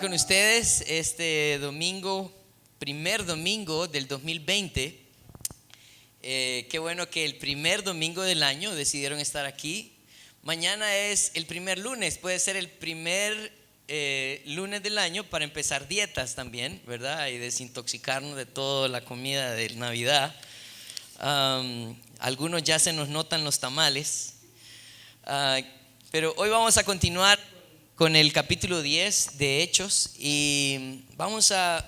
estar con ustedes este domingo, primer domingo del 2020. Qué bueno que el primer domingo del año decidieron estar aquí. Mañana es el primer lunes, puede ser el primer lunes del año para empezar dietas también, ¿verdad? Y desintoxicarnos de toda la comida de Navidad. Algunos ya se nos notan los tamales. Pero hoy vamos a continuar con el capítulo 10 de Hechos y vamos a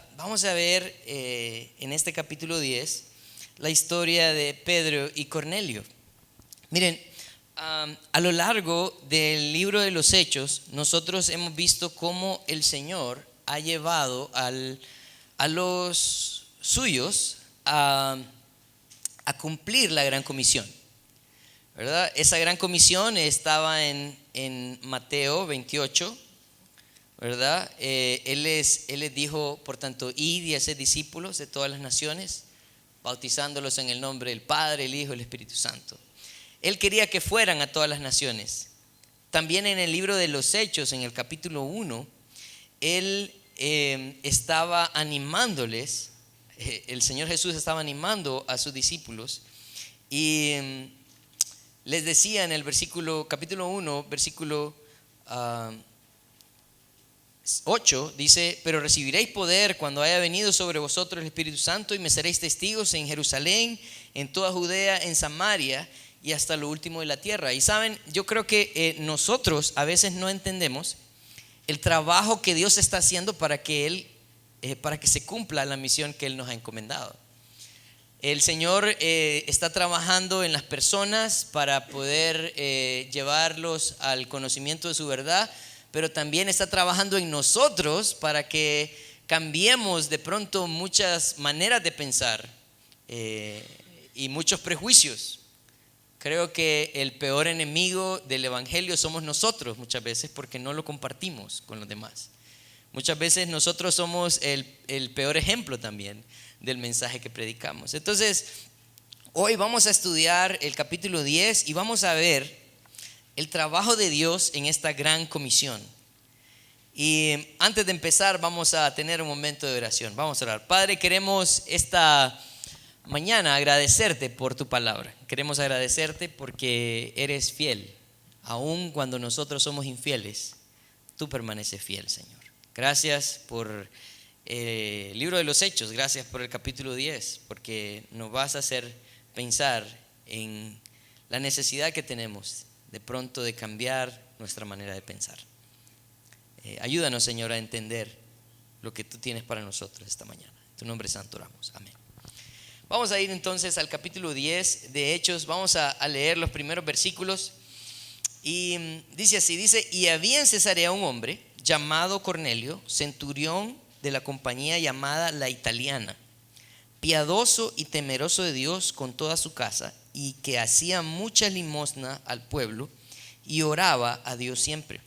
ver en este capítulo 10 la historia de Pedro y Cornelio. Miren, a lo largo del libro de los Hechos nosotros hemos visto cómo el Señor ha llevado a los suyos a cumplir la gran comisión, ¿verdad? Esa gran comisión estaba en Mateo 28, ¿verdad? Él les dijo, por tanto, id y haced discípulos de todas las naciones, bautizándolos en el nombre del Padre, el Hijo y el Espíritu Santo. Él quería que fueran a todas las naciones. También en el libro de los Hechos, en el capítulo 1, Él estaba animándoles, el Señor Jesús estaba animando a sus discípulos y les decía en el capítulo 1, versículo 8, dice: pero recibiréis poder cuando haya venido sobre vosotros el Espíritu Santo y me seréis testigos en Jerusalén, en toda Judea, en Samaria y hasta lo último de la tierra. Y saben, yo creo que nosotros a veces no entendemos el trabajo que Dios está haciendo para que se cumpla la misión que Él nos ha encomendado. El Señor está trabajando en las personas para poder llevarlos al conocimiento de su verdad, pero también está trabajando en nosotros para que cambiemos de pronto muchas maneras de pensar y muchos prejuicios. Creo que el peor enemigo del evangelio somos nosotros muchas veces, porque no lo compartimos con los demás. Muchas veces nosotros somos el peor ejemplo también del mensaje que predicamos. Entonces, hoy vamos a estudiar el capítulo 10 y vamos a ver el trabajo de Dios en esta gran comisión. Y antes de empezar vamos a tener un momento de oración. Vamos a orar. Padre, queremos esta mañana agradecerte por tu palabra. Queremos agradecerte porque eres fiel. Aun cuando nosotros somos infieles, tú permaneces fiel, Señor. Gracias por el libro de los Hechos, gracias por el capítulo 10, porque nos vas a hacer pensar en la necesidad que tenemos de pronto de cambiar nuestra manera de pensar. Ayúdanos, Señor, a entender lo que tú tienes para nosotros esta mañana. En tu nombre santo oramos, amén. Vamos a ir entonces al capítulo 10 de Hechos. Vamos a leer los primeros versículos y dice así, y había en Cesarea un hombre llamado Cornelio, centurión de la compañía llamada La Italiana, piadoso y temeroso de Dios con toda su casa, y que hacía mucha limosna al pueblo y oraba a Dios siempre.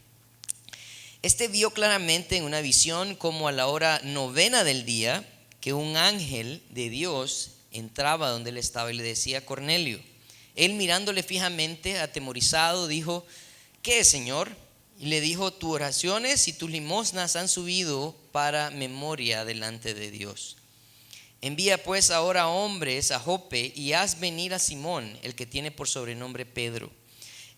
Este vio claramente en una visión, como a la hora 9 del día, que un ángel de Dios entraba donde él estaba y le decía: Cornelio. Él, mirándole fijamente, atemorizado, dijo: ¿qué es, Señor? Y le dijo: tus oraciones y tus limosnas han subido para memoria delante de Dios. Envía pues ahora hombres a Jope y haz venir a Simón, el que tiene por sobrenombre Pedro.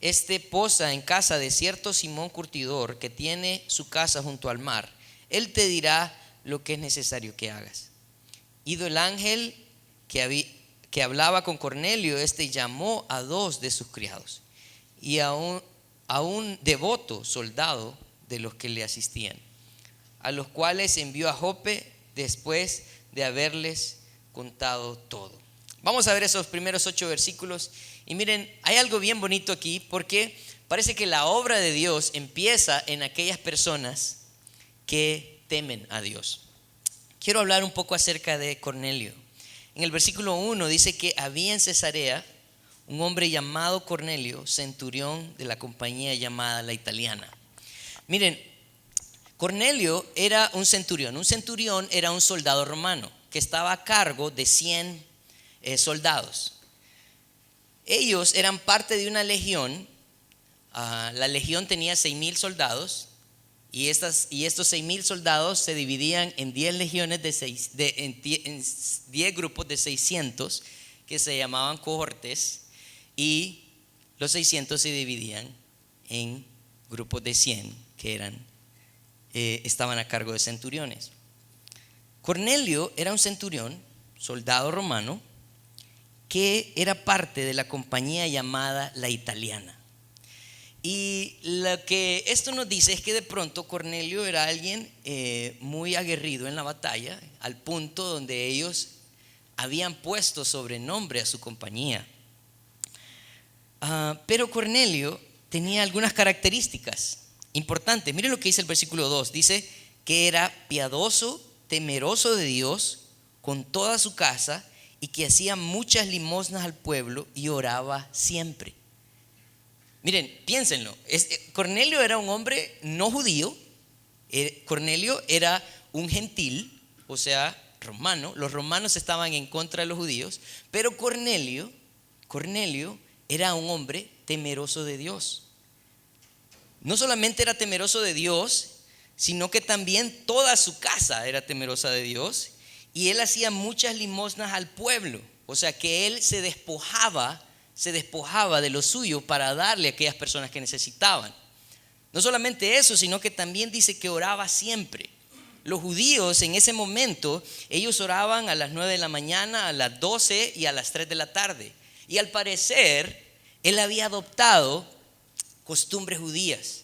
Este posa en casa de cierto Simón curtidor, que tiene su casa junto al mar. Él te dirá lo que es necesario que hagas. Ido el ángel que hablaba con Cornelio, llamó a 2 de sus criados y a un devoto soldado de los que le asistían, a los cuales envió a Jope después de haberles contado todo. Vamos a ver esos primeros 8 versículos y miren, hay algo bien bonito aquí, porque parece que la obra de Dios empieza en aquellas personas que temen a Dios. Quiero hablar un poco acerca de Cornelio. En el versículo 1 dice que había en Cesarea un hombre llamado Cornelio, centurión de la compañía llamada La Italiana. Miren, Cornelio era un centurión. Un centurión era un soldado romano que estaba a cargo de 100 soldados. Ellos eran parte de una legión. La legión tenía 6,000 soldados Y estos 6,000 soldados se dividían en 10 legiones en 10 grupos de 600 que se llamaban cohortes, y los 600 se dividían en grupos de 100 que estaban a cargo de centuriones. Cornelio era un centurión, soldado romano, que era parte de la compañía llamada la Italiana. Y lo que esto nos dice es que de pronto Cornelio era alguien muy aguerrido en la batalla, al punto donde ellos habían puesto sobrenombre a su compañía. Pero Cornelio tenía algunas características importantes. Miren lo que dice el versículo 2. Dice que era piadoso, temeroso de Dios con toda su casa, y que hacía muchas limosnas al pueblo y oraba siempre. Miren, piénsenlo. Cornelio era un hombre no judío. Cornelio era un gentil, o sea, romano. Los romanos estaban en contra de los judíos. Pero Cornelio era un hombre temeroso de Dios. No solamente era temeroso de Dios, sino que también toda su casa era temerosa de Dios. Y él hacía muchas limosnas al pueblo. O sea que él se despojaba de lo suyo para darle a aquellas personas que necesitaban. No solamente eso, sino que también dice que oraba siempre. Los judíos en ese momento, ellos oraban a las 9 de la mañana, a las 12 y a las 3 de la tarde. Y al parecer, él había adoptado costumbres judías.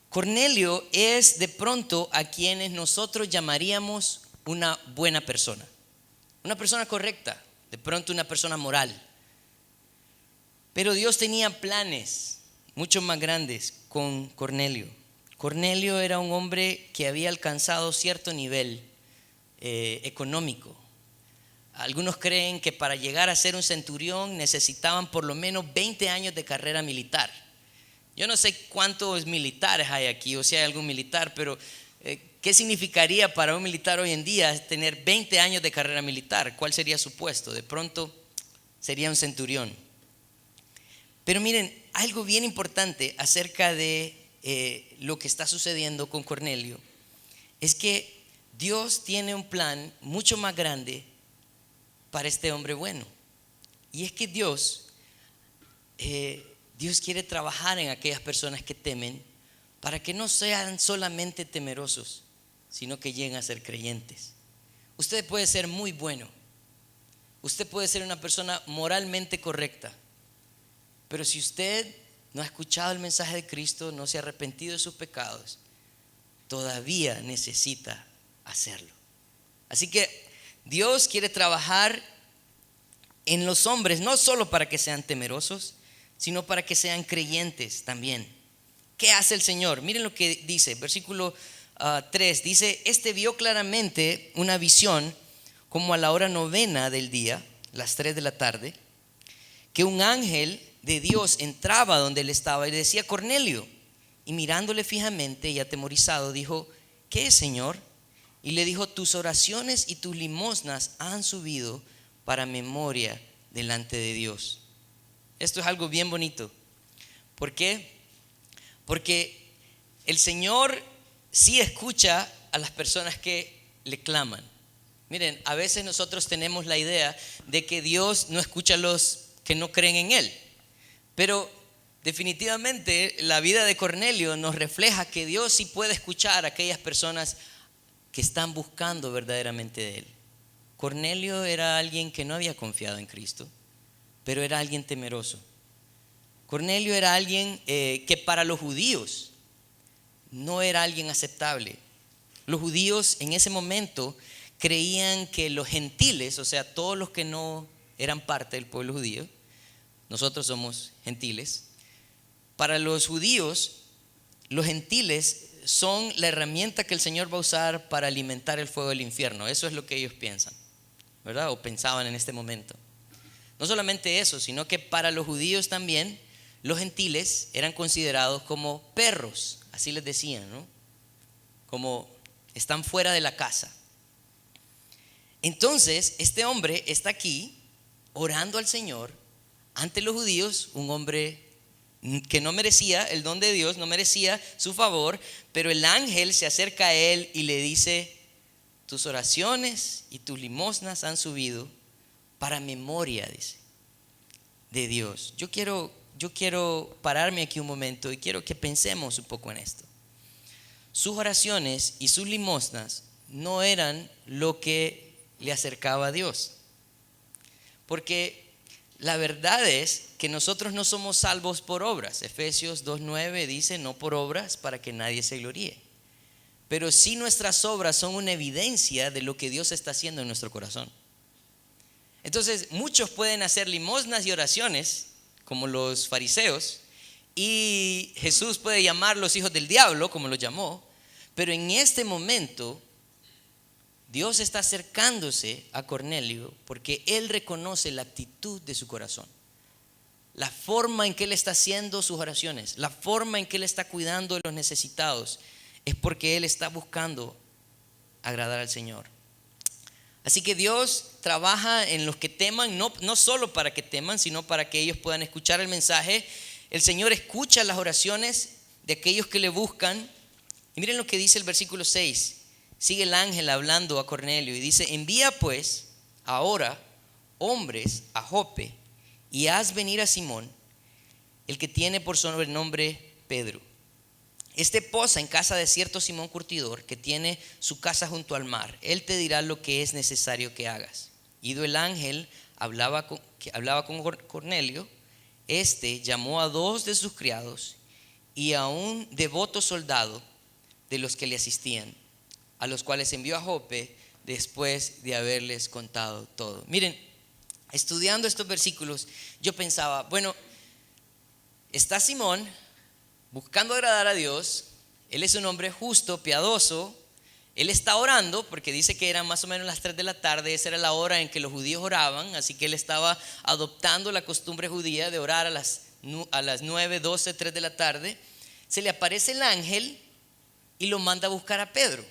Cornelio es de pronto a quienes nosotros llamaríamos una buena persona, una persona correcta, de pronto una persona moral. Pero Dios tenía planes mucho más grandes con Cornelio. Cornelio era un hombre que había alcanzado cierto nivel económico. Algunos creen que para llegar a ser un centurión necesitaban por lo menos 20 años de carrera militar. Yo no sé cuántos militares hay aquí, o si hay algún militar, pero ¿qué significaría para un militar hoy en día tener 20 años de carrera militar? ¿Cuál sería su puesto? De pronto sería un centurión. Pero miren, algo bien importante acerca de lo que está sucediendo con Cornelio es que Dios tiene un plan mucho más grande para este hombre bueno. Y es que Dios quiere trabajar en aquellas personas que temen, para que no sean solamente temerosos, sino que lleguen a ser creyentes. Usted puede ser muy bueno, usted puede ser una persona moralmente correcta, pero si usted no ha escuchado el mensaje de Cristo, no se ha arrepentido de sus pecados, todavía necesita hacerlo. Así que Dios quiere trabajar en los hombres, no solo para que sean temerosos, sino para que sean creyentes también. ¿Qué hace el Señor? Miren lo que dice, versículo 3, dice: este vio claramente una visión como a la hora 9 del día, las 3 de la tarde, que un ángel de Dios entraba donde él estaba y le decía: Cornelio. Y mirándole fijamente y atemorizado dijo: ¿qué es, Señor? Y le dijo: tus oraciones y tus limosnas han subido para memoria delante de Dios. Esto es algo bien bonito. ¿Por qué? Porque el Señor sí escucha a las personas que le claman. Miren, a veces nosotros tenemos la idea de que Dios no escucha a los que no creen en Él. Pero definitivamente la vida de Cornelio nos refleja que Dios sí puede escuchar a aquellas personas que están buscando verdaderamente de Él. Cornelio era alguien que no había confiado en Cristo, pero era alguien temeroso. Cornelio era alguien que para los judíos no era alguien aceptable. Los judíos en ese momento creían que los gentiles, o sea, todos los que no eran parte del pueblo judío, nosotros somos gentiles. Para los judíos, los gentiles son la herramienta que el Señor va a usar para alimentar el fuego del infierno. Eso es lo que ellos piensan, ¿verdad? O pensaban en este momento. No solamente eso, sino que para los judíos también los gentiles eran considerados como perros, así les decían, ¿no? Como están fuera de la casa. Entonces, este hombre está aquí orando al Señor ante los judíos, un hombre que no merecía el don de Dios, no merecía su favor, pero el ángel se acerca a él y le dice: tus oraciones y tus limosnas han subido para memoria, dice, de Dios. Yo quiero pararme aquí un momento y quiero que pensemos un poco en esto. Sus oraciones y sus limosnas no eran lo que le acercaba a Dios, porque la verdad es que nosotros no somos salvos por obras. Efesios 2:9 dice: no por obras para que nadie se gloríe. Pero sí, nuestras obras son una evidencia de lo que Dios está haciendo en nuestro corazón. Entonces muchos pueden hacer limosnas y oraciones como los fariseos, y Jesús puede llamarlos hijos del diablo, como los llamó. Pero en este momento Dios está acercándose a Cornelio porque Él reconoce la actitud de su corazón, la forma en que Él está haciendo sus oraciones, la forma en que Él está cuidando de los necesitados. Es porque Él está buscando agradar al Señor. Así que Dios trabaja en los que teman, no solo para que teman, sino para que ellos puedan escuchar el mensaje. El Señor escucha las oraciones de aquellos que le buscan. Y miren lo que dice el versículo 6. Sigue el ángel hablando a Cornelio y dice: envía pues ahora hombres a Jope y haz venir a Simón, el que tiene por sobrenombre Pedro. Este posa en casa de cierto Simón curtidor, que tiene su casa junto al mar. Él te dirá lo que es necesario que hagas. Ido el ángel, hablaba con Cornelio. Este llamó a 2 de sus criados y a un devoto soldado de los que le asistían, a los cuales envió a Jope después de haberles contado todo. Miren, estudiando estos versículos, yo pensaba, bueno, está Simón buscando agradar a Dios. Él es un hombre justo, piadoso. Él está orando porque dice que eran más o menos las 3 de la tarde. Esa era la hora en que los judíos oraban. Así que él estaba adoptando la costumbre judía de orar a las 9, 12, 3 de la tarde. Se le aparece el ángel y lo manda a buscar a Pedro.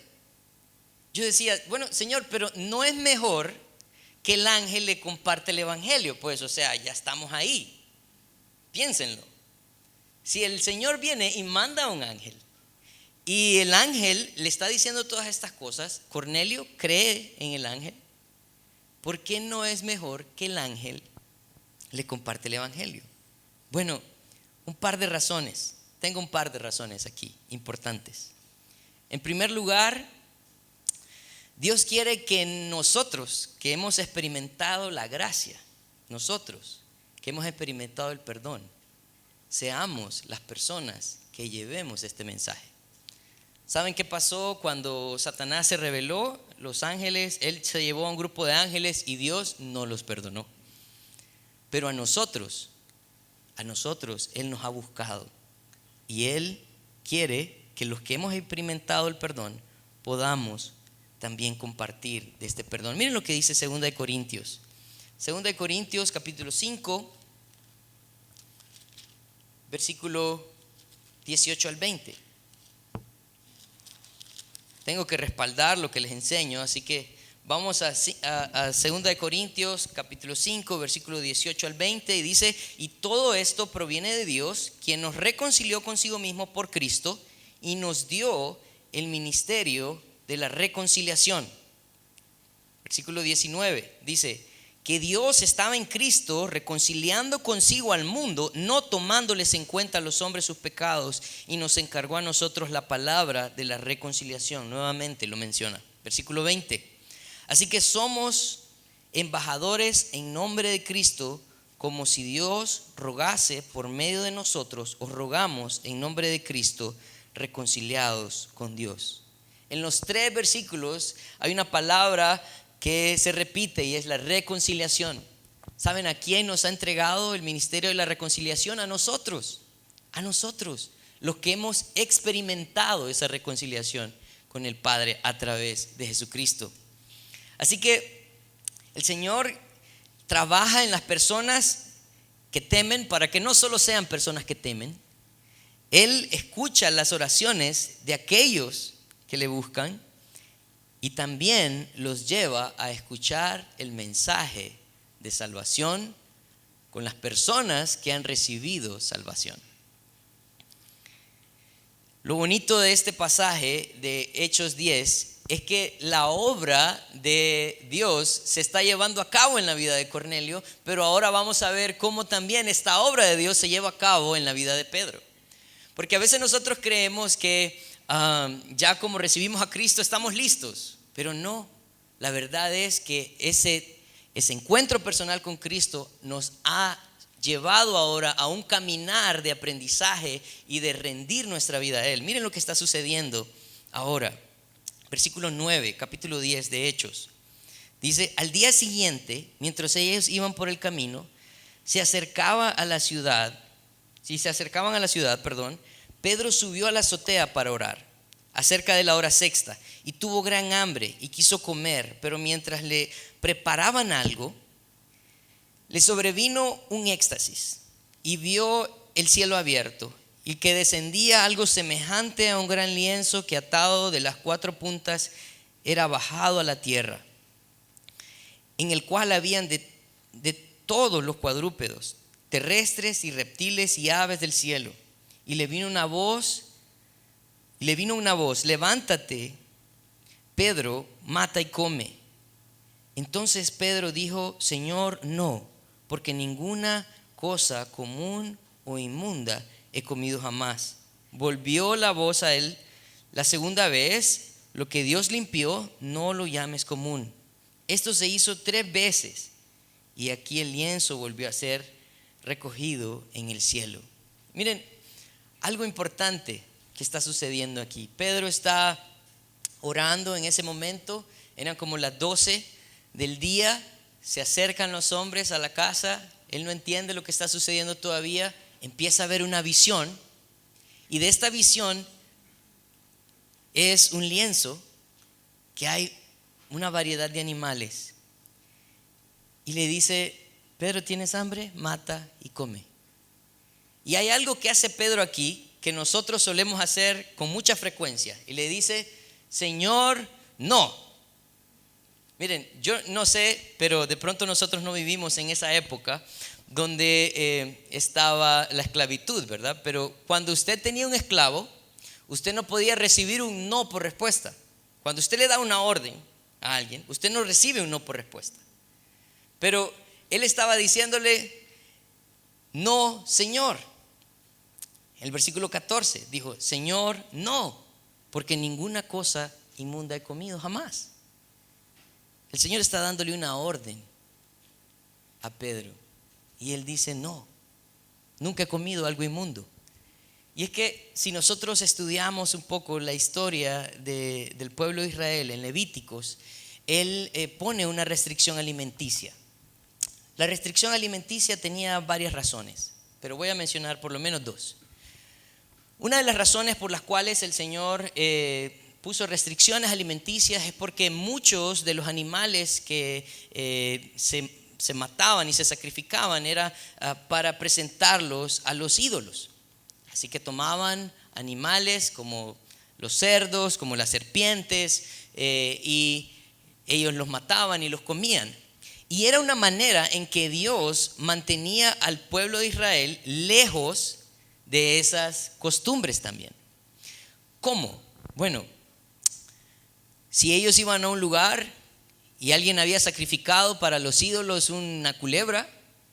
Yo decía, bueno, Señor, pero ¿no es mejor que el ángel le comparte el evangelio? Pues, o sea, ya estamos ahí. Piénsenlo. Si el Señor viene y manda a un ángel y el ángel le está diciendo todas estas cosas, Cornelio cree en el ángel, ¿por qué no es mejor que el ángel le comparte el evangelio? Bueno, un par de razones. Tengo un par de razones aquí importantes. En primer lugar, Dios quiere que nosotros, que hemos experimentado la gracia, nosotros que hemos experimentado el perdón, seamos las personas que llevemos este mensaje. ¿Saben qué pasó cuando Satanás se rebeló? Los ángeles, él se llevó a un grupo de ángeles y Dios no los perdonó. Pero a nosotros Él nos ha buscado y Él quiere que los que hemos experimentado el perdón podamos también compartir de este perdón. Miren lo que dice 2 Corintios. 2 Corintios capítulo 5, versículo 18 al 20. Tengo que respaldar lo que les enseño, así que vamos a 2 Corintios capítulo 5, versículo 18 al 20, y dice: y todo esto proviene de Dios, quien nos reconcilió consigo mismo por Cristo y nos dio el ministerio de la reconciliación. Versículo 19 dice: que Dios estaba en Cristo reconciliando consigo al mundo, no tomándoles en cuenta a los hombres sus pecados, y nos encargó a nosotros la palabra de la reconciliación. Nuevamente lo menciona. Versículo 20. Así que somos embajadores en nombre de Cristo, como si Dios rogase por medio de nosotros. Os rogamos en nombre de Cristo, reconciliados con Dios. En los 3 versículos hay una palabra que se repite y es la reconciliación. ¿Saben a quién nos ha entregado el ministerio de la reconciliación? A nosotros, los que hemos experimentado esa reconciliación con el Padre a través de Jesucristo. Así que el Señor trabaja en las personas que temen para que no solo sean personas que temen. Él escucha las oraciones de aquellos que le buscan y también los lleva a escuchar el mensaje de salvación con las personas que han recibido salvación. Lo bonito de este pasaje de Hechos 10 es que la obra de Dios se está llevando a cabo en la vida de Cornelio, pero ahora vamos a ver cómo también esta obra de Dios se lleva a cabo en la vida de Pedro. Porque a veces nosotros creemos que ya como recibimos a Cristo estamos listos, pero no. La verdad es que ese encuentro personal con Cristo nos ha llevado ahora a un caminar de aprendizaje y de rendir nuestra vida a Él. Miren lo que está sucediendo ahora. Versículo 9, capítulo 10 de Hechos. Dice: al día siguiente, mientras ellos iban por el camino, se acercaban a la ciudad, Pedro subió a la azotea para orar, acerca de la hora sexta, y tuvo gran hambre y quiso comer, pero mientras le preparaban algo, le sobrevino un éxtasis y vio el cielo abierto y que descendía algo semejante a un gran lienzo que atado de las 4 puntas era bajado a la tierra, en el cual habían de todos los cuadrúpedos, terrestres y reptiles y aves del cielo. Y le vino una voz, levántate, Pedro, mata y come. Entonces Pedro dijo: Señor, no, porque ninguna cosa común o inmunda he comido jamás. Volvió la voz a él la segunda vez: lo que Dios limpió, no lo llames común. Esto se hizo 3 veces, y aquí el lienzo volvió a ser recogido en el cielo. Miren, algo importante que está sucediendo aquí. Pedro está orando en ese momento, eran como las 12 del día, se acercan los hombres a la casa, él no entiende lo que está sucediendo todavía, empieza a ver una visión, y de esta visión es un lienzo que hay una variedad de animales, y le dice: Pedro, ¿tienes hambre? Mata y come. Y hay algo que hace Pedro aquí que nosotros solemos hacer con mucha frecuencia, y le dice: Señor, no. Miren, yo no sé, pero de pronto nosotros no vivimos en esa época donde estaba la esclavitud, ¿verdad? Pero cuando usted tenía un esclavo, usted no podía recibir un no por respuesta. Cuando usted le da una orden a alguien, usted no recibe un no por respuesta. Pero él estaba diciéndole: no, Señor. El versículo 14 dijo: Señor, no, porque ninguna cosa inmunda he comido jamás. El Señor está dándole una orden a Pedro, y él dice: no, nunca he comido algo inmundo. Y es que si nosotros estudiamos un poco la historia del pueblo de Israel en Levíticos, él pone una restricción alimenticia. La restricción alimenticia tenía varias razones, pero voy a mencionar por lo menos 2. Una de las razones por las cuales el Señor puso restricciones alimenticias es porque muchos de los animales que se mataban y se sacrificaban era para presentarlos a los ídolos. Así que tomaban animales como los cerdos, como las serpientes, y ellos los mataban y los comían. Y era una manera en que Dios mantenía al pueblo de Israel lejos de esas costumbres también. ¿Cómo? Bueno, si ellos iban a un lugar y alguien había sacrificado para los ídolos una culebra,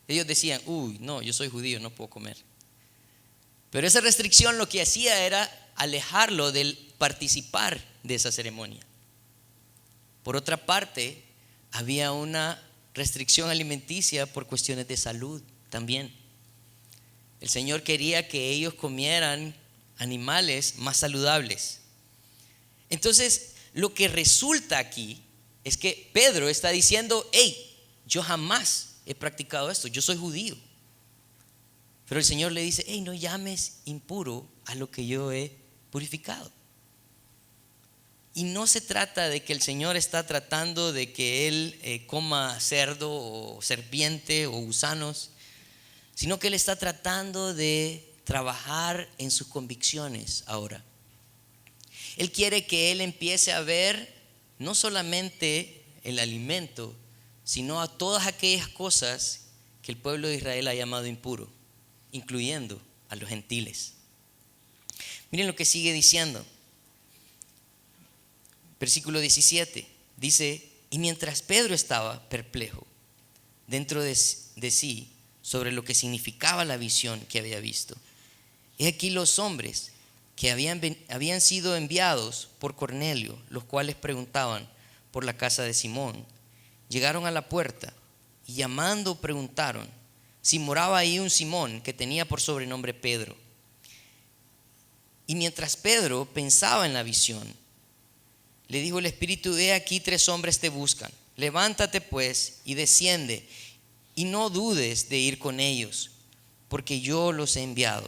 ellos decían: uy, no, yo soy judío, no puedo comer. Pero esa restricción lo que hacía era alejarlo del participar de esa ceremonia. Por otra parte, había una restricción alimenticia por cuestiones de salud también. El Señor quería que ellos comieran animales más saludables. Entonces, lo que resulta aquí es que Pedro está diciendo: hey, yo jamás he practicado esto, yo soy judío. Pero el Señor le dice: hey, no llames impuro a lo que yo he purificado. Y no se trata de que el Señor está tratando de que él coma cerdo o serpiente o gusanos, sino que él está tratando de trabajar en sus convicciones ahora. Él quiere que él empiece a ver no solamente el alimento, sino a todas aquellas cosas que el pueblo de Israel ha llamado impuro, incluyendo a los gentiles. Miren lo que sigue diciendo. Versículo 17. Dice, y mientras Pedro estaba perplejo dentro de sí sobre lo que significaba la visión que había visto, he aquí los hombres que habían sido enviados por Cornelio, los cuales preguntaban por la casa de Simón, llegaron a la puerta y llamando preguntaron si moraba ahí un Simón que tenía por sobrenombre Pedro. Y mientras Pedro pensaba en la visión, le dijo el Espíritu, he aquí 3 hombres te buscan. Levántate pues y desciende y no dudes de ir con ellos, porque yo los he enviado.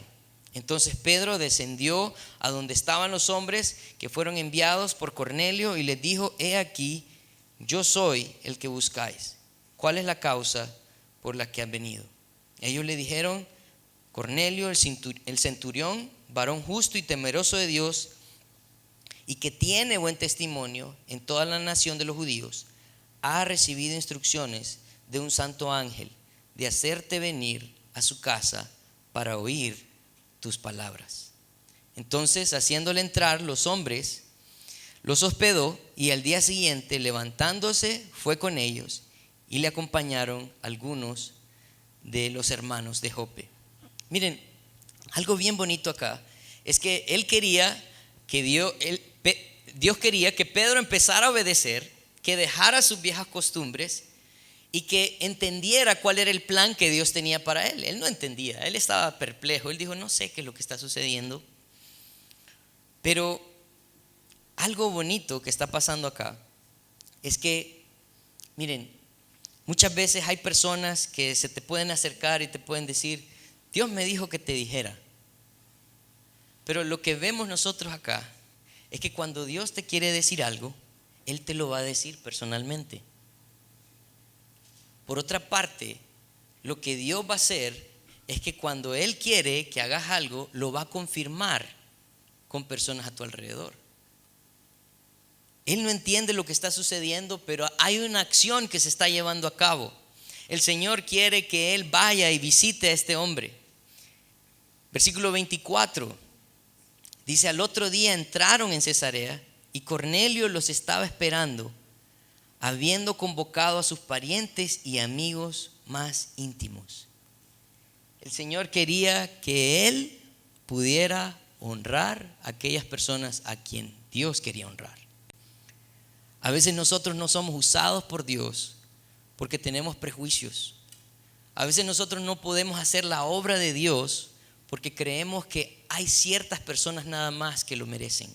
Entonces Pedro descendió a donde estaban los hombres que fueron enviados por Cornelio y les dijo, he aquí, yo soy el que buscáis. ¿Cuál es la causa por la que han venido? Ellos le dijeron, Cornelio, el centurión, varón justo y temeroso de Dios, y que tiene buen testimonio en toda la nación de los judíos, ha recibido instrucciones de un santo ángel de hacerte venir a su casa para oír tus palabras. Entonces, haciéndole entrar los hombres, los hospedó y al día siguiente, levantándose, fue con ellos y le acompañaron algunos de los hermanos de Jope. Miren, algo bien bonito acá es que Dios quería que Pedro empezara a obedecer, que dejara sus viejas costumbres y que entendiera cuál era el plan que Dios tenía para él. Él no entendía, él estaba perplejo, él dijo, no sé qué es lo que está sucediendo. Pero algo bonito que está pasando acá es que, miren, muchas veces hay personas que se te pueden acercar y te pueden decir, Dios me dijo que te dijera. Pero lo que vemos nosotros acá es que cuando Dios te quiere decir algo, Él te lo va a decir personalmente. Por otra parte, lo que Dios va a hacer es que cuando Él quiere que hagas algo, lo va a confirmar con personas a tu alrededor. Él no entiende lo que está sucediendo, pero hay una acción que se está llevando a cabo. El Señor quiere que Él vaya y visite a este hombre. Versículo 24 dice, al otro día entraron en Cesarea y Cornelio los estaba esperando, habiendo convocado a sus parientes y amigos más íntimos. El Señor quería que Él pudiera honrar a aquellas personas a quien Dios quería honrar. A veces nosotros no somos usados por Dios porque tenemos prejuicios. A veces nosotros no podemos hacer la obra de Dios porque creemos que hay ciertas personas nada más que lo merecen.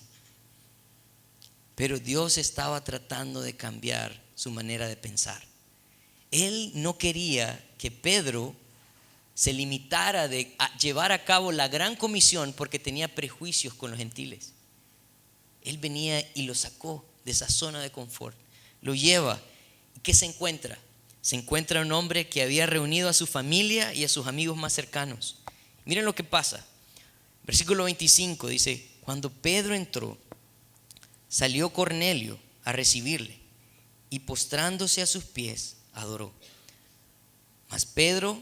Pero Dios estaba tratando de cambiar su manera de pensar. Él no quería que Pedro se limitara a llevar a cabo la gran comisión porque tenía prejuicios con los gentiles. Él venía y lo sacó de esa zona de confort, lo lleva. ¿Y qué se encuentra? Se encuentra un hombre que había reunido a su familia y a sus amigos más cercanos. Miren lo que pasa. Versículo 25 dice, cuando Pedro entró, salió Cornelio a recibirle y postrándose a sus pies, adoró. Mas Pedro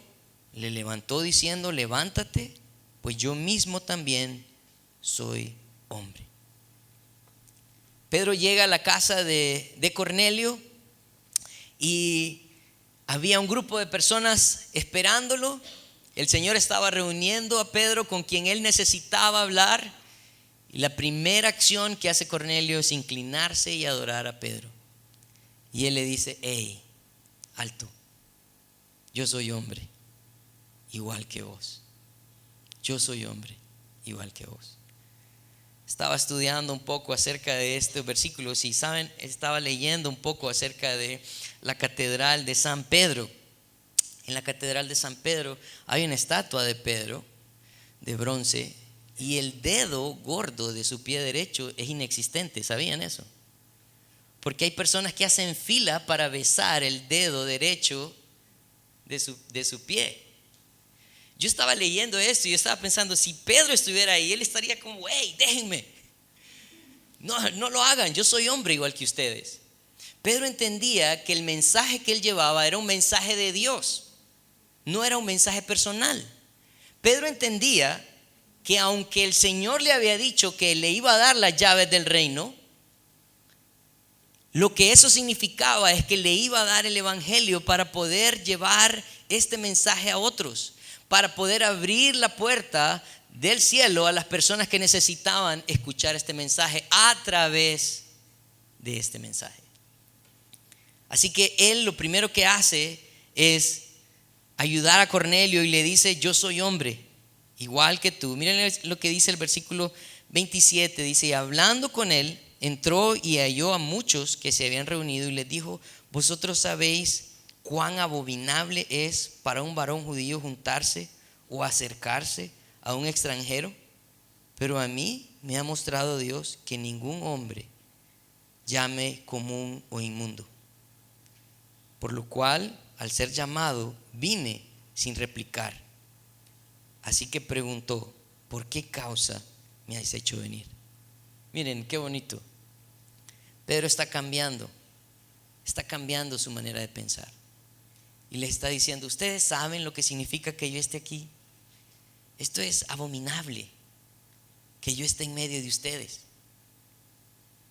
le levantó diciendo, levántate, pues yo mismo también soy hombre. Pedro llega a la casa de Cornelio y había un grupo de personas esperándolo. El Señor estaba reuniendo a Pedro con quien él necesitaba hablar. Y la primera acción que hace Cornelio es inclinarse y adorar a Pedro. Y él le dice, hey, alto, yo soy hombre igual que vos. Yo soy hombre igual que vos. Estaba estudiando un poco acerca de estos versículos y saben, estaba leyendo un poco acerca de la catedral de San Pedro. En la catedral de San Pedro hay una estatua de Pedro de bronce y el dedo gordo de su pie derecho es inexistente. ¿Sabían eso? Porque hay personas que hacen fila para besar el dedo derecho de su pie. Yo estaba leyendo esto y yo estaba pensando, si Pedro estuviera ahí, él estaría como, hey, déjenme. No lo hagan, yo soy hombre igual que ustedes. Pedro entendía que el mensaje que él llevaba era un mensaje de Dios, no era un mensaje personal. Pedro entendía que aunque el Señor le había dicho que le iba a dar las llaves del reino, lo que eso significaba es que le iba a dar el evangelio para poder llevar este mensaje a otros, para poder abrir la puerta del cielo a las personas que necesitaban escuchar este mensaje a través de este mensaje. Así que él lo primero que hace es ayudar a Cornelio y le dice: yo soy hombre igual que tú. Miren lo que dice el versículo 27, dice: y hablando con él, entró y halló a muchos que se habían reunido y les dijo: vosotros sabéis cuán abominable es para un varón judío juntarse o acercarse a un extranjero, pero a mí me ha mostrado Dios que ningún hombre llame común o inmundo, por lo cual al ser llamado vine sin replicar. Así que preguntó: ¿por qué causa me has hecho venir? Miren qué bonito. Pedro está cambiando su manera de pensar y les está diciendo: ustedes saben lo que significa que yo esté aquí. Esto es abominable, que yo esté en medio de ustedes.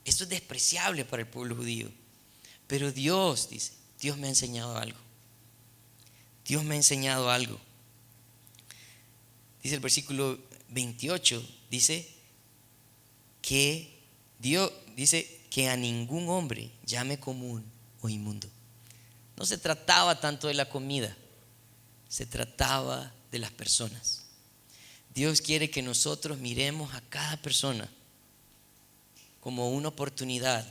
Esto es despreciable para el pueblo judío. Pero Dios, dice, Dios me ha enseñado algo. Dios me ha enseñado algo. Dice el versículo 28, dice que Dios dice que a ningún hombre llame común o inmundo. No se trataba tanto de la comida, se trataba de las personas. Dios quiere que nosotros miremos a cada persona como una oportunidad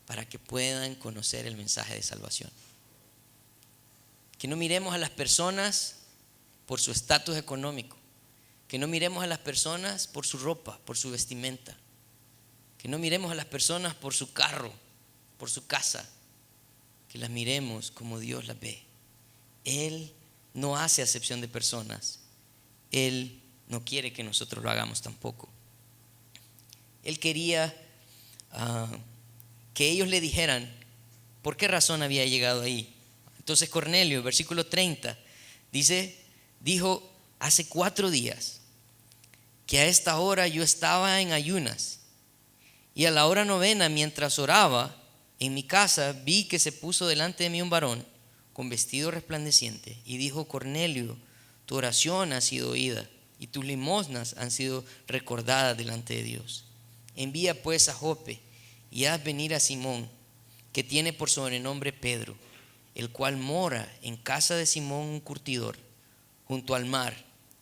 para que puedan conocer el mensaje de salvación. Que no miremos a las personas por su estatus económico, que no miremos a las personas por su ropa, por su vestimenta, que no miremos a las personas por su carro, por su casa, que las miremos como Dios las ve. Él no hace acepción de personas. Él no quiere que nosotros lo hagamos tampoco. Él quería que ellos le dijeran por qué razón había llegado ahí. Entonces Cornelio, versículo 30, dijo: hace 4 días que a esta hora yo estaba en ayunas, y a la hora 9, mientras oraba en mi casa, vi que se puso delante de mí un varón con vestido resplandeciente y dijo: Cornelio, tu oración ha sido oída y tus limosnas han sido recordadas delante de Dios. Envía pues a Jope y haz venir a Simón, que tiene por sobrenombre Pedro, el cual mora en casa de Simón un curtidor, junto al mar.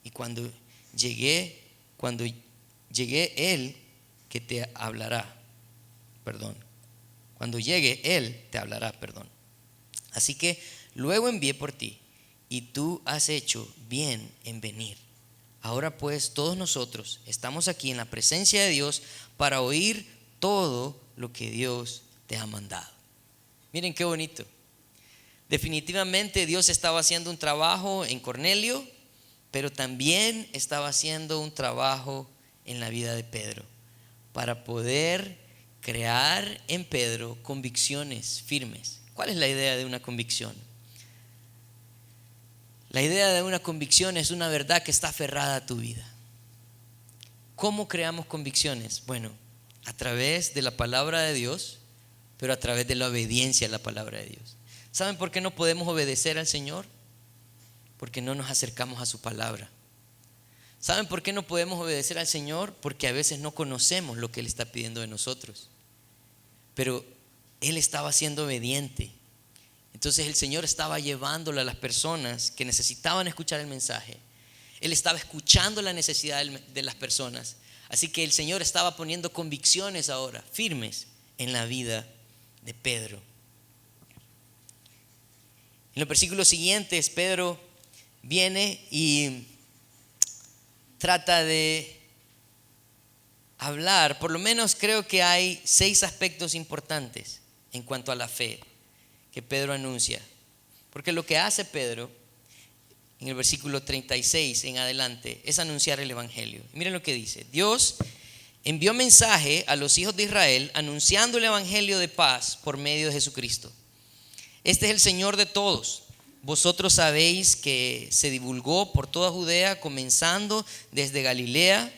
Y cuando llegue él, que te hablará. Cuando llegue él, te hablará. Así que luego envié por ti, y tú has hecho bien en venir. Ahora pues todos nosotros estamos aquí en la presencia de Dios para oír todo lo que Dios te ha mandado. Miren qué bonito. Definitivamente Dios estaba haciendo un trabajo en Cornelio, pero también estaba haciendo un trabajo en la vida de Pedro para poder crear en Pedro convicciones firmes. ¿Cuál es la idea de una convicción? La idea de una convicción es una verdad que está aferrada a tu vida. ¿Cómo creamos convicciones? Bueno, a través de la palabra de Dios, pero a través de la obediencia a la palabra de Dios. ¿Saben por qué no podemos obedecer al Señor? Porque no nos acercamos a su palabra. ¿Saben por qué no podemos obedecer al Señor? Porque a veces no conocemos lo que Él está pidiendo de nosotros. Pero Él estaba siendo obediente. Entonces el Señor estaba llevándole a las personas que necesitaban escuchar el mensaje. Él estaba escuchando la necesidad de las personas. Así que el Señor estaba poniendo convicciones ahora firmes en la vida de Pedro. En los versículos siguientes, Pedro viene y trata de hablar. Por lo menos creo que hay 6 aspectos importantes en cuanto a la fe que Pedro anuncia. Porque lo que hace Pedro en el versículo 36 en adelante es anunciar el evangelio. Miren lo que dice: Dios envió mensaje a los hijos de Israel anunciando el evangelio de paz por medio de Jesucristo. Este es el Señor de todos. vosotros sabéis que se divulgó por toda Judea, comenzando desde Galilea,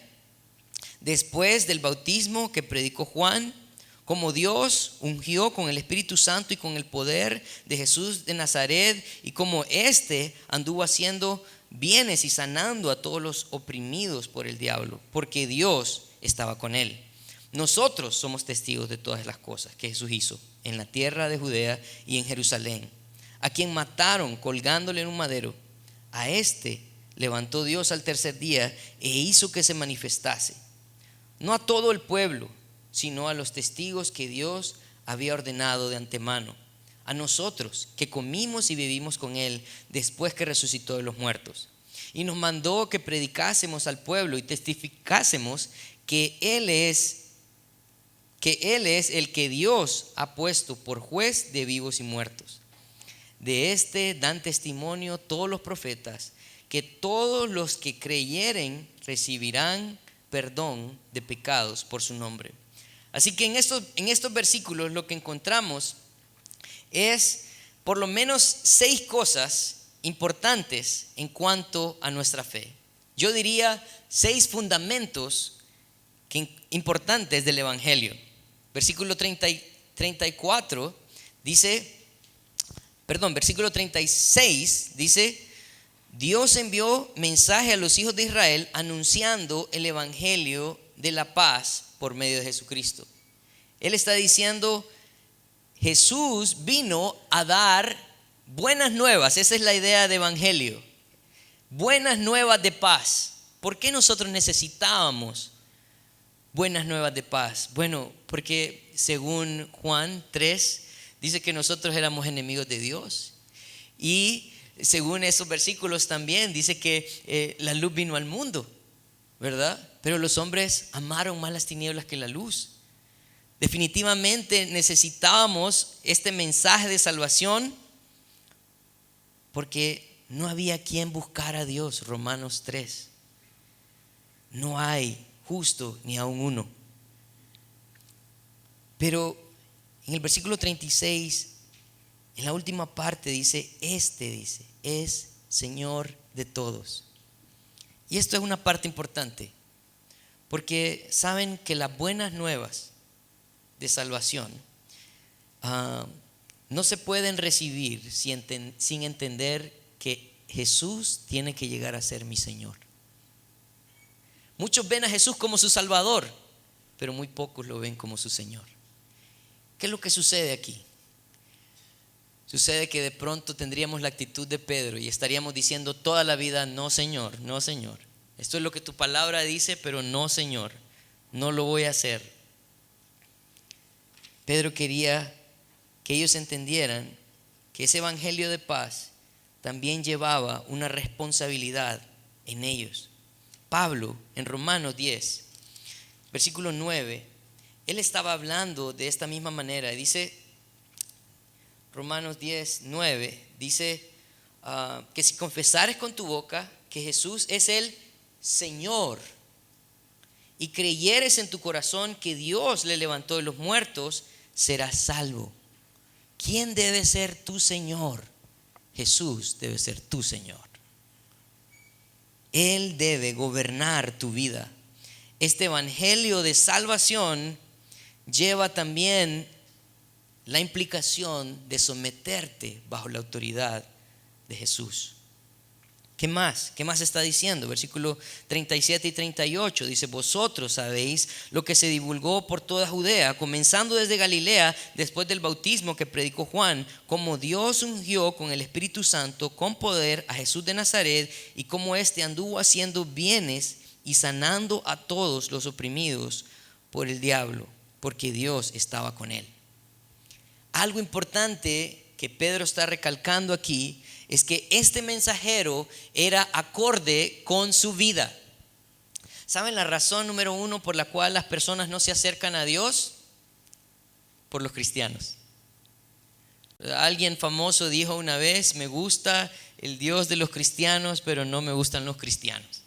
después del bautismo que predicó Juan, como Dios ungió con el Espíritu Santo y con el poder de Jesús de Nazaret, y como éste anduvo haciendo bienes y sanando a todos los oprimidos por el diablo, porque Dios estaba con él. Nosotros somos testigos de todas las cosas que Jesús hizo en la tierra de Judea y en Jerusalén, a quien mataron colgándole en un madero. A este levantó Dios al tercer día e hizo que se manifestase, no a todo el pueblo, sino a los testigos que Dios había ordenado de antemano, a nosotros que comimos y vivimos con él después que resucitó de los muertos. Y nos mandó que predicásemos al pueblo y testificásemos que Él es el que Dios ha puesto por juez de vivos y muertos. De este dan testimonio todos los profetas, que todos los que creyeren recibirán perdón de pecados por su nombre. Así que en estos versículos lo que encontramos es por lo menos 6 cosas importantes en cuanto a nuestra fe. Yo diría 6 fundamentos importantes del Evangelio. Versículo 34 dice, versículo 36 dice: Dios envió mensaje a los hijos de Israel anunciando el evangelio de la paz por medio de Jesucristo. Él está diciendo, Jesús vino a dar buenas nuevas. Esa es la idea de evangelio. Buenas nuevas de paz. ¿Por qué nosotros necesitábamos buenas nuevas de paz? Bueno, porque según Juan 3 dice que nosotros éramos enemigos de Dios. Y según esos versículos también dice que la luz vino al mundo, ¿verdad? Pero los hombres amaron más las tinieblas que la luz. Definitivamente necesitábamos este mensaje de salvación porque no había quien buscara a Dios. Romanos 3. No hay justo ni aun uno. Pero en el versículo 36, en la última parte dice, dice, es Señor de todos. Y esto es una parte importante, porque saben que las buenas nuevas de salvación no se pueden recibir sin entender que Jesús tiene que llegar a ser mi Señor. Muchos ven a Jesús como su Salvador, pero muy pocos lo ven como su Señor. ¿Qué es lo que sucede aquí? Sucede que de pronto tendríamos la actitud de Pedro y estaríamos diciendo toda la vida, no Señor, no Señor. Esto es lo que tu palabra dice, pero no Señor, no lo voy a hacer. Pedro quería que ellos entendieran que ese evangelio de paz también llevaba una responsabilidad en ellos. Pablo en Romanos 10, versículo 9, él estaba hablando de esta misma manera. Dice, Romanos 10, 9, dice que si confesares con tu boca que Jesús es el Señor y creyeres en tu corazón que Dios le levantó de los muertos, serás salvo. ¿Quién debe ser tu Señor? Jesús debe ser tu Señor. Él debe gobernar tu vida. Este evangelio de salvación lleva también la implicación de someterte bajo la autoridad de Jesús. ¿Qué más? ¿Qué más está diciendo? Versículo 37 y 38 dice: vosotros sabéis lo que se divulgó por toda Judea, comenzando desde Galilea, después del bautismo que predicó Juan, como Dios ungió con el Espíritu Santo con poder a Jesús de Nazaret, y como éste anduvo haciendo bienes y sanando a todos los oprimidos por el diablo, porque Dios estaba con él. Algo importante que Pedro está recalcando aquí es que este mensajero era acorde con su vida. ¿Saben la razón número 1 por la cual las personas no se acercan a Dios? Por los cristianos. Alguien famoso dijo una vez: me gusta el Dios de los cristianos, pero no me gustan los cristianos.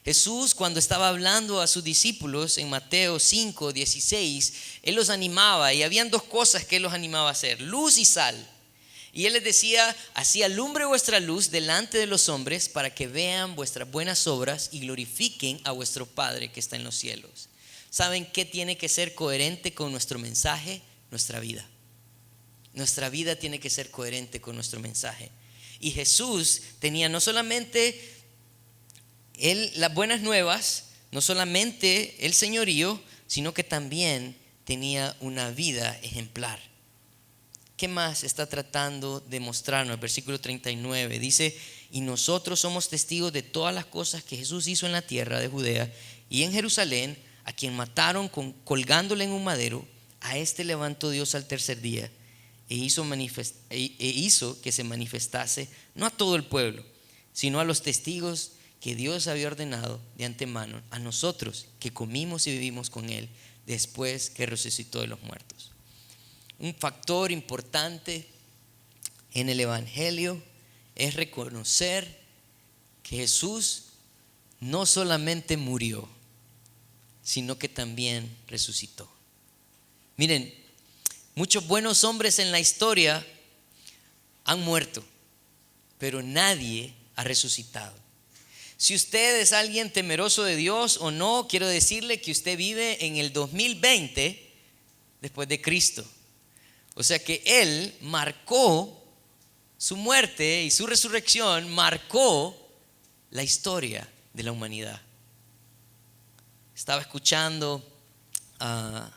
Jesús, cuando estaba hablando a sus discípulos en Mateo 5, 16, Él los animaba, y habían 2 cosas que Él los animaba a hacer: luz y sal. Y él les decía: así alumbre vuestra luz delante de los hombres, para que vean vuestras buenas obras y glorifiquen a vuestro Padre que está en los cielos. ¿Saben qué tiene que ser coherente con nuestro mensaje? Nuestra vida. Nuestra vida tiene que ser coherente con nuestro mensaje. Y Jesús tenía no solamente las buenas nuevas, no solamente el señorío, sino que también tenía una vida ejemplar. ¿Qué más está tratando de mostrarnos? El versículo 39 dice: y nosotros somos testigos de todas las cosas que Jesús hizo en la tierra de Judea y en Jerusalén, a quien mataron colgándole en un madero. A este levantó Dios al tercer día e hizo que se manifestase no a todo el pueblo, sino a los testigos que Dios había ordenado de antemano, a nosotros que comimos y vivimos con él después que resucitó de los muertos. Un factor importante en el evangelio es reconocer que Jesús no solamente murió, sino que también resucitó. Miren, muchos buenos hombres en la historia han muerto, pero nadie ha resucitado. Si usted es alguien temeroso de Dios o no, quiero decirle que usted vive en el 2020 después de Cristo. O sea que Él marcó su muerte y su resurrección, marcó la historia de la humanidad. Estaba escuchando a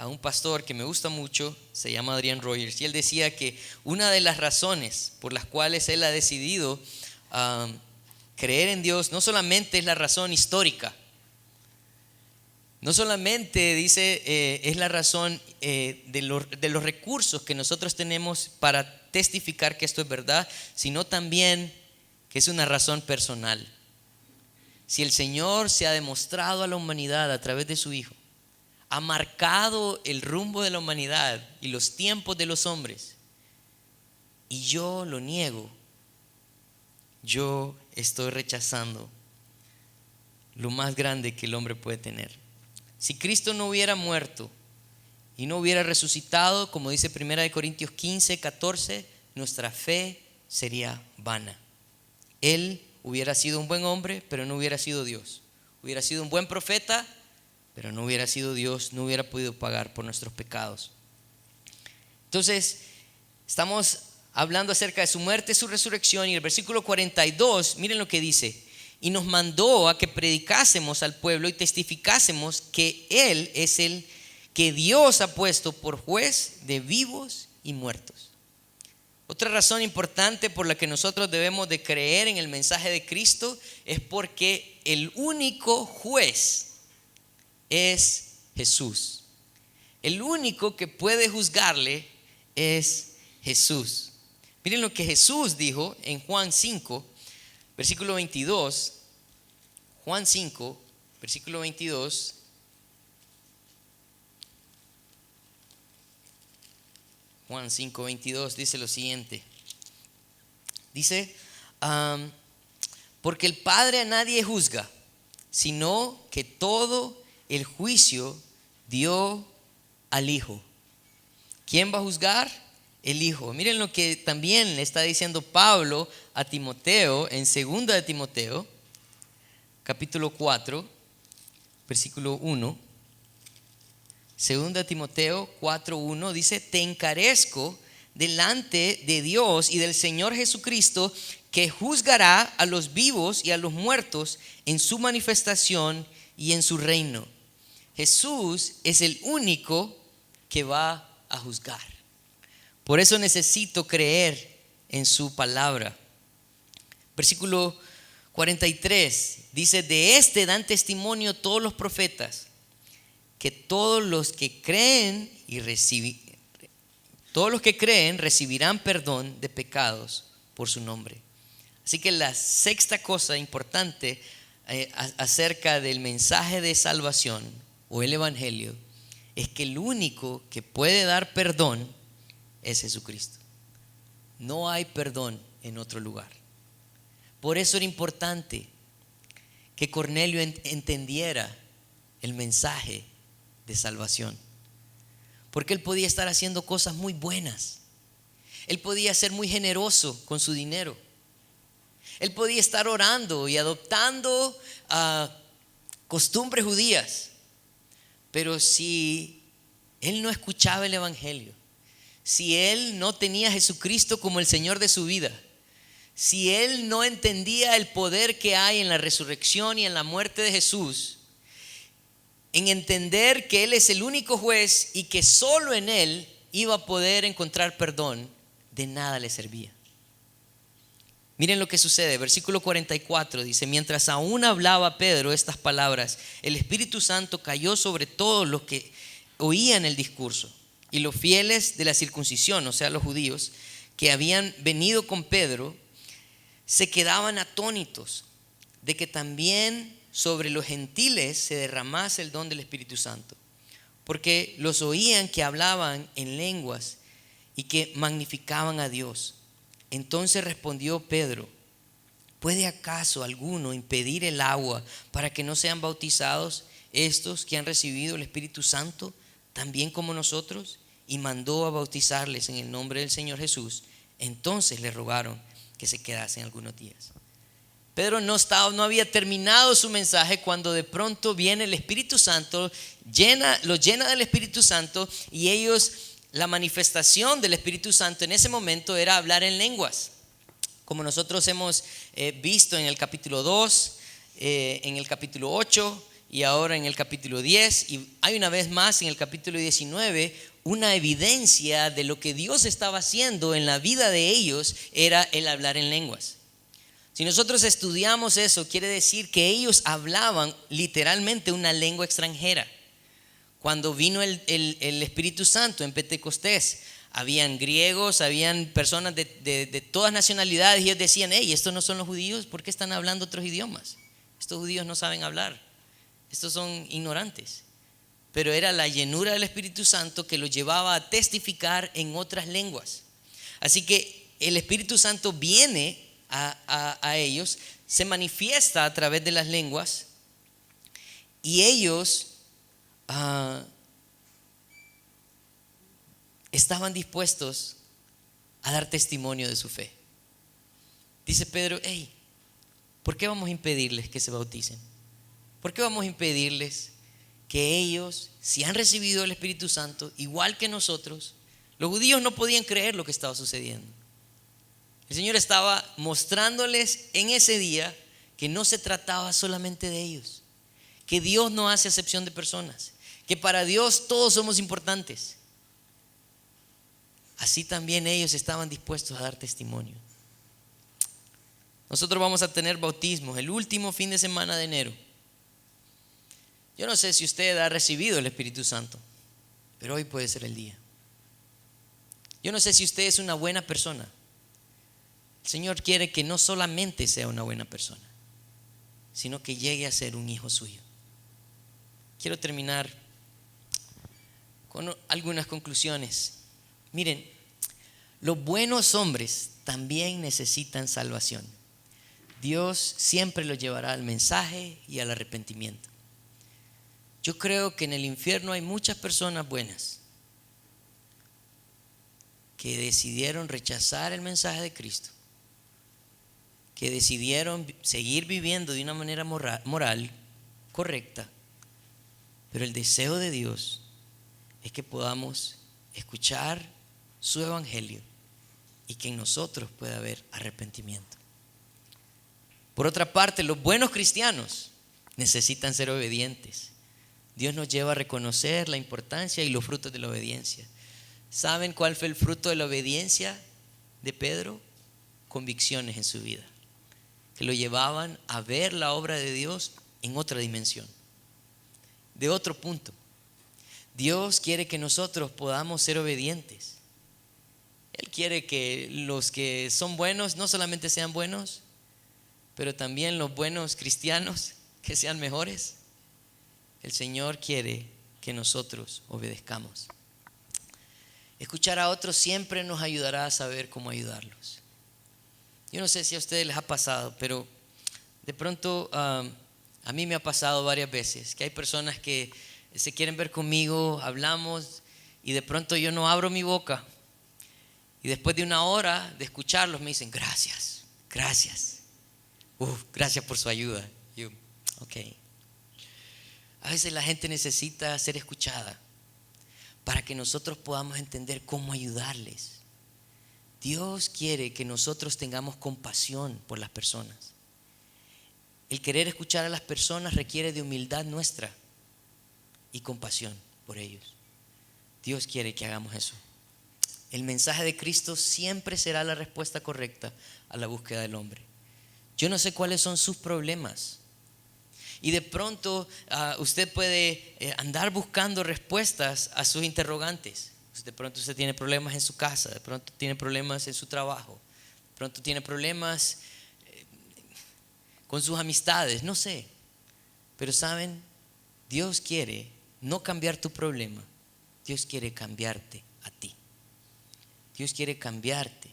un pastor que me gusta mucho, se llama Adrian Rogers, y él decía que una de las razones por las cuales él ha decidido creer en Dios no solamente es la razón histórica, no solamente dice es la razón de los recursos que nosotros tenemos para testificar que esto es verdad, sino también que es una razón personal. Si el Señor se ha demostrado a la humanidad a través de su Hijo, ha marcado el rumbo de la humanidad y los tiempos de los hombres, y yo lo niego, yo estoy rechazando lo más grande que el hombre puede tener. Si Cristo no hubiera muerto y no hubiera resucitado, como dice 1 Corintios 15, 14, nuestra fe sería vana. Él hubiera sido un buen hombre, pero no hubiera sido Dios. Hubiera sido un buen profeta, pero no hubiera sido Dios, no hubiera podido pagar por nuestros pecados. Entonces, estamos hablando acerca de su muerte, su resurrección, y el versículo 42, miren lo que dice: y nos mandó a que predicásemos al pueblo y testificásemos que Él es el que Dios ha puesto por juez de vivos y muertos. Otra razón importante por la que nosotros debemos de creer en el mensaje de Cristo es porque el único juez es Jesús. El único que puede juzgarle es Jesús. Miren lo que Jesús dijo en Juan 5, versículo 22. Juan 5, versículo 22. Juan 5, 22 dice lo siguiente. Dice: porque el Padre a nadie juzga, sino que todo el juicio dio al Hijo. ¿Quién va a juzgar? El Hijo. Miren lo que también le está diciendo Pablo a Timoteo en 2 de Timoteo, capítulo 4, versículo 1. 2 de Timoteo 4:1 dice: te encarezco delante de Dios y del Señor Jesucristo, que juzgará a los vivos y a los muertos en su manifestación y en su reino. Jesús es el único que va a juzgar. Por eso necesito creer en su palabra. Versículo 43 dice: de este dan testimonio todos los profetas, que todos los que creen recibirán perdón de pecados por su nombre. Así que la sexta cosa importante acerca del mensaje de salvación o el evangelio es que el único que puede dar perdón es Jesucristo. No hay perdón en otro lugar. Por eso era importante que Cornelio entendiera el mensaje de salvación, porque él podía estar haciendo cosas muy buenas. él podía ser muy generoso con su dinero. Él podía estar orando y adoptando costumbres judías. Pero si él no escuchaba el evangelio, si él no tenía a Jesucristo como el Señor de su vida, si él no entendía el poder que hay en la resurrección y en la muerte de Jesús, en entender que Él es el único juez y que solo en Él iba a poder encontrar perdón, de nada le servía. Miren lo que sucede, versículo 44 dice: mientras aún hablaba Pedro estas palabras, el Espíritu Santo cayó sobre todos los que oían el discurso, y los fieles de la circuncisión, o sea los judíos, que habían venido con Pedro, se quedaban atónitos de que también sobre los gentiles se derramase el don del Espíritu Santo, porque los oían que hablaban en lenguas y que magnificaban a Dios. Entonces respondió Pedro: ¿puede acaso alguno impedir el agua para que no sean bautizados estos que han recibido el Espíritu Santo también como nosotros? Y mandó a bautizarles en el nombre del Señor Jesús. Entonces le rogaron que se quedasen algunos días. Pedro no había terminado su mensaje cuando de pronto viene el Espíritu Santo, los llena del Espíritu Santo, y ellos, la manifestación del Espíritu Santo en ese momento era hablar en lenguas, como nosotros hemos visto en el capítulo 2, en el capítulo 8 y ahora en el capítulo 10, y hay una vez más en el capítulo 19 una evidencia de lo que Dios estaba haciendo en la vida de ellos, era el hablar en lenguas. Si nosotros estudiamos eso, quiere decir que ellos hablaban literalmente una lengua extranjera. Cuando vino el Espíritu Santo en Pentecostés, habían griegos, habían personas de todas nacionalidades, y ellos decían: hey, estos no son los judíos, ¿por qué están hablando otros idiomas? Estos judíos no saben hablar, estos son ignorantes. Pero era la llenura del Espíritu Santo que los llevaba a testificar en otras lenguas. Así que el Espíritu Santo viene a ellos, se manifiesta a través de las lenguas, y ellos estaban dispuestos a dar testimonio de su fe. Dice Pedro: hey, ¿por qué vamos a impedirles que se bauticen? ¿Por qué vamos a impedirles que ellos, si han recibido el Espíritu Santo igual que nosotros? Los judíos no podían creer lo que estaba sucediendo. El Señor estaba mostrándoles en ese día que no se trataba solamente de ellos, que Dios no hace acepción de personas, que para Dios todos somos importantes. Así también ellos estaban dispuestos a dar testimonio. Nosotros vamos a tener bautismos el último fin de semana de enero. Yo no sé si usted ha recibido el Espíritu Santo, pero hoy puede ser el día. Yo no sé si usted es una buena persona. El Señor quiere que no solamente sea una buena persona, sino que llegue a ser un hijo suyo. Quiero terminar con algunas conclusiones. Miren, los buenos hombres también necesitan salvación. Dios siempre los llevará al mensaje y al arrepentimiento. Yo creo que en el infierno hay muchas personas buenas que decidieron rechazar el mensaje de Cristo, que decidieron seguir viviendo de una manera moral correcta, pero el deseo de Dios es que podamos escuchar su evangelio y que en nosotros pueda haber arrepentimiento. Por otra parte, los buenos cristianos necesitan ser obedientes. Dios nos lleva a reconocer la importancia y los frutos de la obediencia. ¿Saben cuál fue el fruto de la obediencia de Pedro? Convicciones en su vida, que lo llevaban a ver la obra de Dios en otra dimensión, de otro punto. Dios quiere que nosotros podamos ser obedientes. Él quiere que los que son buenos no solamente sean buenos, pero también los buenos cristianos que sean mejores. El Señor quiere que nosotros obedezcamos. Escuchar a otros siempre nos ayudará a saber cómo ayudarlos. Yo no sé si a ustedes les ha pasado, pero de pronto a mí me ha pasado varias veces que hay personas que se quieren ver conmigo, hablamos, y de pronto yo no abro mi boca. Y después de una hora de escucharlos me dicen, gracias, gracias. Gracias por su ayuda. Yo, ok. A veces la gente necesita ser escuchada para que nosotros podamos entender cómo ayudarles. Dios quiere que nosotros tengamos compasión por las personas. El querer escuchar a las personas requiere de humildad nuestra y compasión por ellos. Dios quiere que hagamos eso. El mensaje de Cristo siempre será la respuesta correcta a la búsqueda del hombre. Yo no sé cuáles son sus problemas. Y de pronto usted puede andar buscando respuestas a sus interrogantes. De pronto usted tiene problemas en su casa, de pronto tiene problemas en su trabajo, de pronto tiene problemas con sus amistades, no sé. Pero saben, Dios quiere no cambiar tu problema, Dios quiere cambiarte a ti. Dios quiere cambiarte.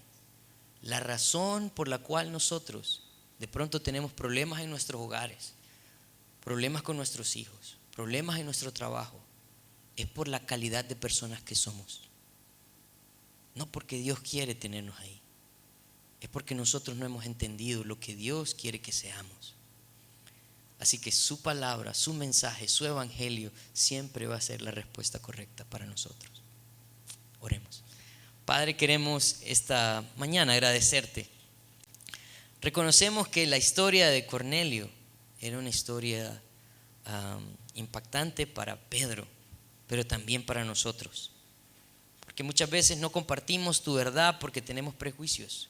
La razón por la cual nosotros de pronto tenemos problemas en nuestros hogares, problemas con nuestros hijos, problemas en nuestro trabajo, es por la calidad de personas que somos. No porque Dios quiere tenernos ahí, es porque nosotros no hemos entendido lo que Dios quiere que seamos. Así que su palabra, su mensaje, su evangelio siempre va a ser la respuesta correcta para nosotros. Oremos. Padre, queremos esta mañana agradecerte. Reconocemos que la historia de Cornelio era una historia impactante para Pedro, pero también para nosotros. Porque muchas veces no compartimos tu verdad porque tenemos prejuicios.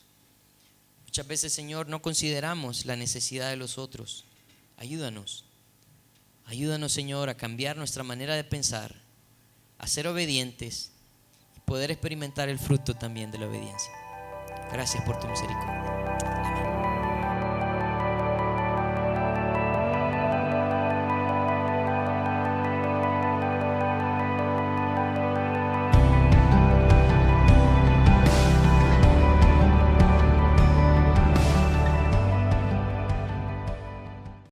Muchas veces, Señor, no consideramos la necesidad de los otros. Ayúdanos, Señor, a cambiar nuestra manera de pensar, a ser obedientes y poder experimentar el fruto también de la obediencia. Gracias por tu misericordia.